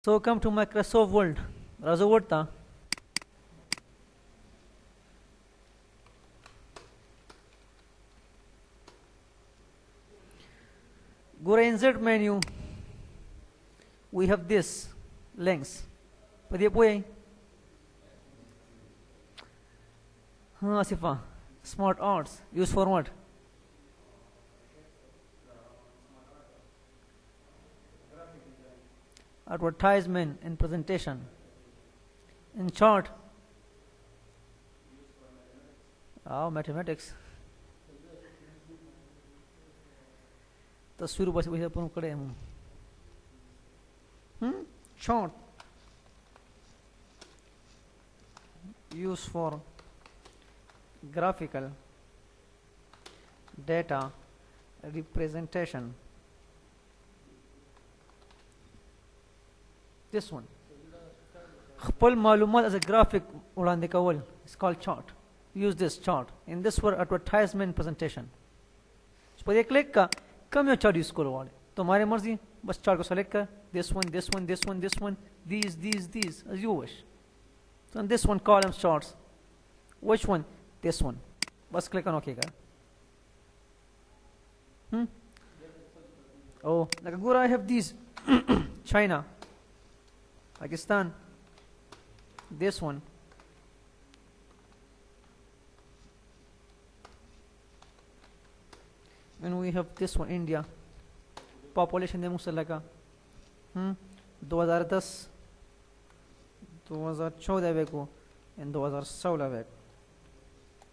So come to Microsoft Word. Razo Word ta. Go to insert menu. We have this links. Pwede po eh. Asifa. Smart arts. Use for what? Advertisement and presentation. In chart. Oh, mathematics. तस्वीर बस वही अपन करे हम chart used for graphical data representation. This one خپل معلومات as a graphic وړاندې کول is called chart. Use this chart in this for advertisement presentation. په دې کلیک کا कम या chart use करो वाले तुम्हारी मर्जी बस चार्ट को सेलेक्ट कर this one this one this one this one these as you wish. So in this one column charts, which one? This one. बस click on OK कर. Oh, like a good I have these China, Pakistan, this one. And we have this one, India. Population दे मुझसे लगा 2010 2014 वेको and 2016 Veko.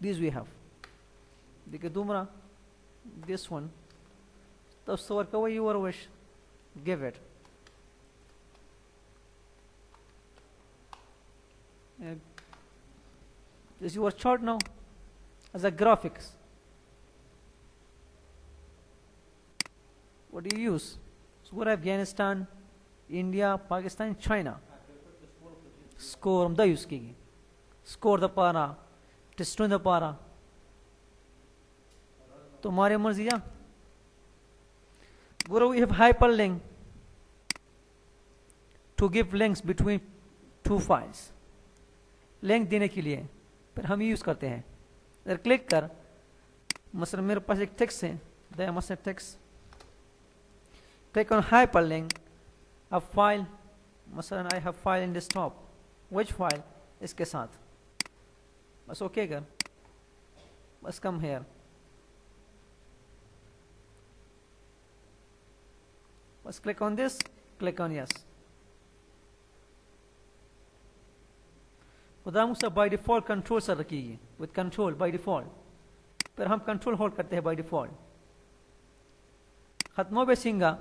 These we have. देखिए दूसरा this one. तब store का वही your wish. Give it. This is your chart now as a graphics. What do you use? So what Afghanistan, India, Pakistan, China. Score हम दा use की. Score दा पारा, टेस्टों दा पारा. तो हमारे मर्जी या. Guru, we have hyperlink to give links between two files. Link देने के लिए पर हम यूज करते हैं. अगर क्लिक कर, मसलन मेरे पास एक टेक्स्ट है, दया मसलन text. Click on hyperlink a file. मसलन I have file in desktop. Which file? इसके साथ. बस OK कर. बस come here. बस click on this. Click on yes. खुदा मुझसे by default control सर रखिए. With control by default. पर हम control hold करते हैं by default. खत्मों पे सिंगा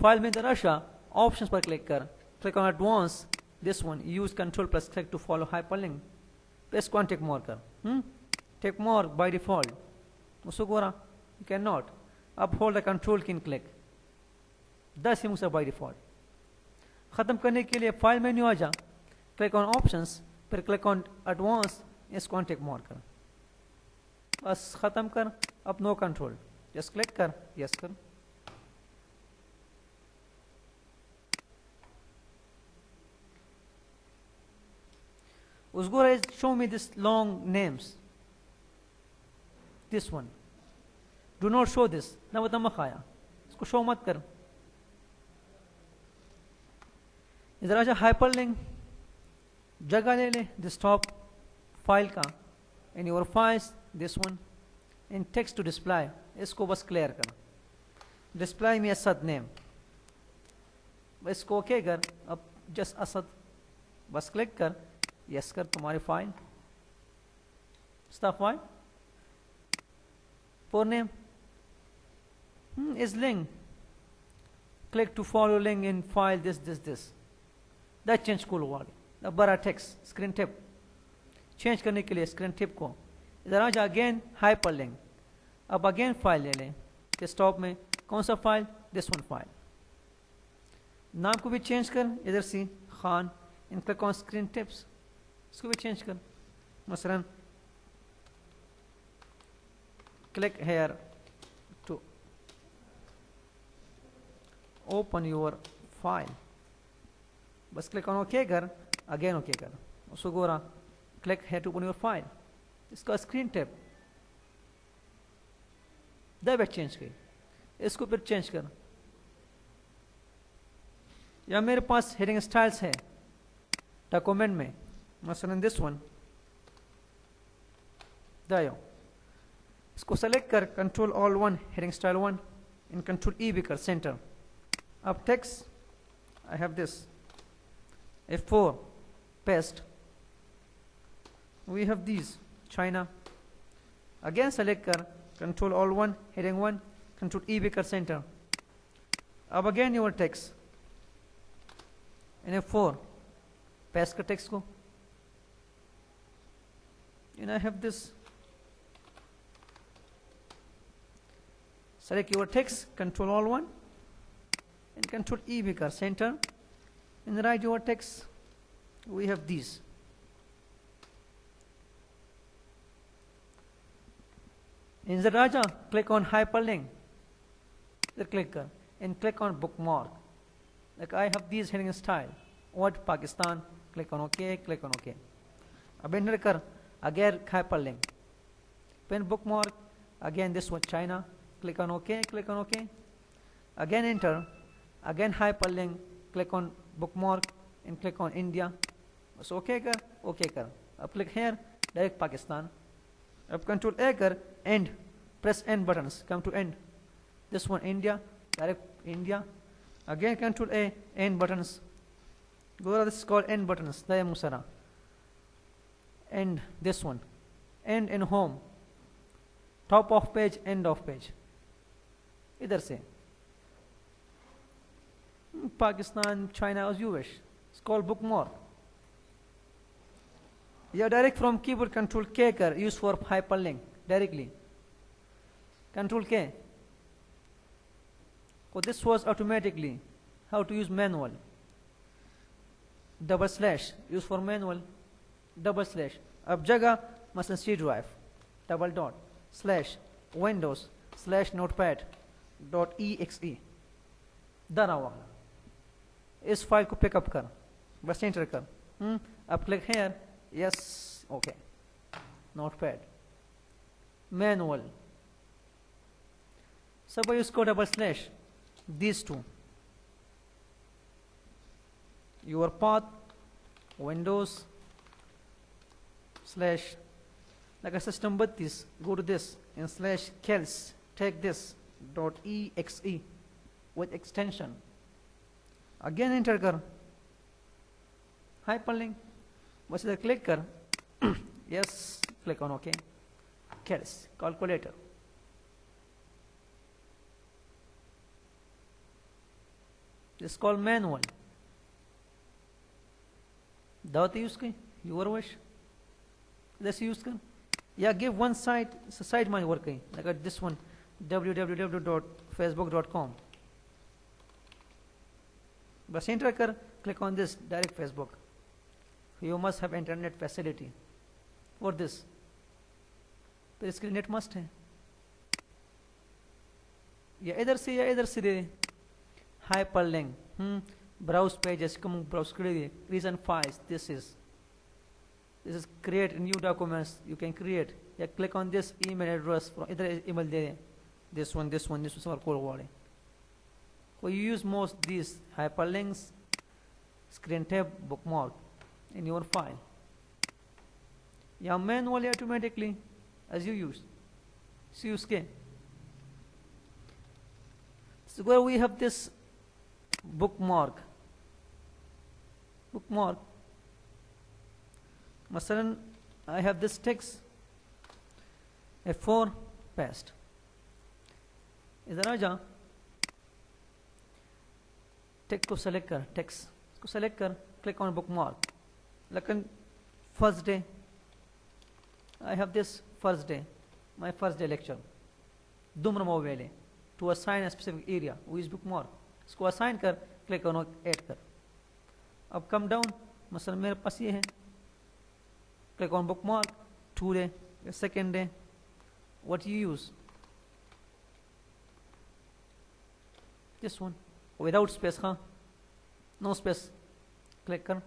फाइल में दराशा ऑप्शंस पर क्लिक कर. Click on advance. This one use control plus click to follow hyperlink. Press कौन टेक मोर कर. टेक मोर बाय डिफॉल्ट उसको गोरा यू कैन नॉट. अब hold the control key click 10 ही मुझसे बाय डिफॉल्ट. खत्म करने के लिए फाइल मेन्यू आ जा. क्लिक ऑन ऑप्शंस फिर क्लिक ऑन एडवांस. इसको टेक मोर कर. बस खत्म कर. अब नो कंट्रोल. जस्ट क्लिक कर यस कर. Usgura is show me this long names. This one. Do not show this. ना बता मत खाया. इसको show मत कर. इधर आजा hyperlink. जगह ले ले desktop file का. In your files this one. In text to display. इसको बस clear कर. Display में असद name. इसको OK कर. अब just असद बस click कर. यस कर तुम्हारी file stuff file for name is link. Click to follow link in file this that change को वाले. अब बड़ा टेक्स्ट स्क्रीन टिप चेंज करने के लिए स्क्रीन टिप को इधर आ जा. Again hyperlink. अब अगेन फाइल ले लें. डेस्कटॉप में कौन सा फाइल? This one file. नाम को भी चेंज कर. इधर से खान. इन क्लिक ऑन स्क्रीन टिप्स. इसको भी चेंज कर. मसलन click here to open your file. बस क्लिक ऑन ओके कर, अगेन ओके कर, उसको गोरा क्लिक है टू ओपन योर फाइल, इसका स्क्रीन टैप दबे चेंज की, इसको फिर चेंज कर। या मेरे पास हेडिंग स्टाइल्स है डॉक्यूमेंट में, मसलन दिस वन दायो, इसको सेलेक्ट कर, control all one heading style one, in control ई भी कर सेंटर। अब text I have this F4 paste, we have these China, again select कर, control all one heading one, control E भी कर center। अब again your text in F4 paste कर text को, and I have this, select your text, control all one and control E भी कर center, and write your text, we have these। In the Raja, click on hyperlink, then click and click on bookmark, like I have these heading style, what Pakistan, click on OK, click on OK। अब enter कर, again hyperlink, then bookmark, again this one China, click on OK, click on OK, again enter, again hyperlink, click on bookmark and click on India, so OK कर, OK कर, अब click here, direct Pakistan, अब control A कर, end, press end buttons, come to end, this one India, direct India, again control A, end buttons, go to this is called end buttons, daya musara, end this one, end in home, top of page, end of page, इधर से Pakistan, China as you wish, it's called bookmark। या direct from keyboard control K कर, use for hyperlink directly, control K, so this was automatically, how to use manual, double slash, use for manual, double slash, अब जगह मसलन C drive, double dot, slash, windows, slash notepad, dot exe, डरा वाला, इस file को pickup कर, बस enter कर, अब click here, yes okay, notepad, manual, सब इसको double slash, these two, your path, windows, slash, like a system 32, go to this and slash kels, take this dot exe with extension, again enter कर, hyperlink, बस इधर click कर, yes, click on OK, kels, calculator, this is called manual, दावत use की, your wish, this use कर, या give one site, site मानी work कहीं, like this one, www.facebook.com, बस एंटर कर, click on this, direct Facebook, you must have internet facility for this, तो इसके लिए नेट मस्ट है, या इधर से दे, hyperlink, browse pages, come browse करिए, recent files, this is create new documents, you can create, या click on this email address, इधर email दे, this one सब कॉल वाले, so you use most these hyperlinks, screen tab, bookmark in your file, या manually automatically as you use, see उसके, so where we have this bookmark, मसलन I have this text, F4 paste, इधर आ जा, text को select कर, text को select कर, click on bookmark, लेकिन first day, I have this first day, my first day lecture, दुम्र mobile to assign a specific area, वो इज बुकमार्क, इसको असाइन कर, क्लिक ऑन ऐड कर, अब कम डाउन, मसलन मेरे पास ये है, click on bookmark, 2 day, second day, what you use, this one, without space, no space, clicker.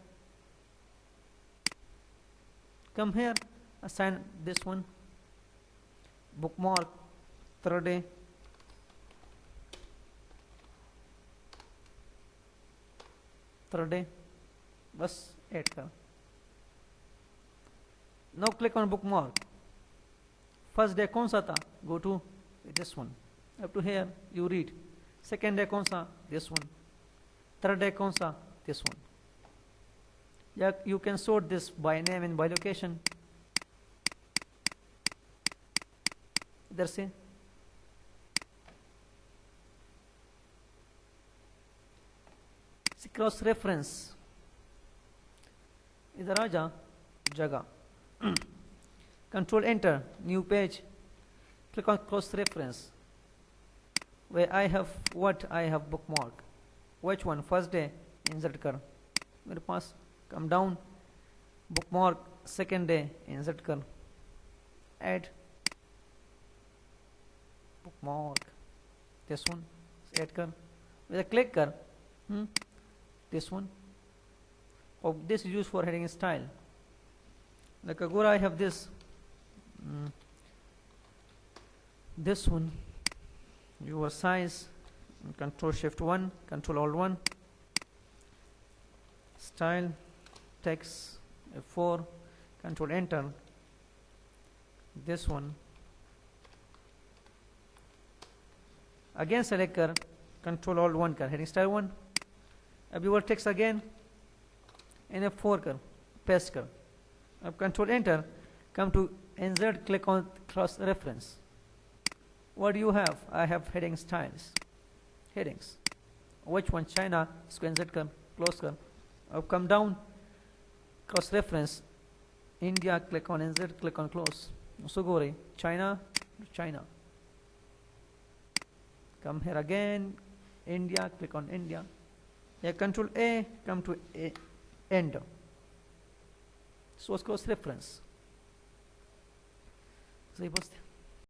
Come here, assign this one, bookmark, third day, बस add कर. Now click on bookmark. First day कौन सा था? Go to this one. Up to here you read. Second day कौन सा? This one. Third day कौन सा? This one. Yeah, you can sort this by name and by location. इधर से cross reference, इधर आ जा, जगह, control enter, new page, click on cross reference, where I have what? I have bookmark. Which one? First day, insert कर मेरे पास. Come down, bookmark, second day, insert कर, add bookmark, this one, add कर, with a click कर, this one. Oh, this is used for heading style. Like Agora, I have this, this one, your size, Control Shift 1, Control Alt 1, style, text, F4, Control Enter, this one, again select कर, Control Alt 1 कर, heading style 1, अब your text again, and F4 कर, paste कर, अब Control Enter, come to insert, click on cross reference. What do you have? I have heading styles, headings. Which one? China, इसको insert कर, close कर, अब come down, cross reference, India, click on insert, click on close, so go रही, China, China. Come here again, India, click on India. Yeah, Control A, come to A, end. Source cross reference. So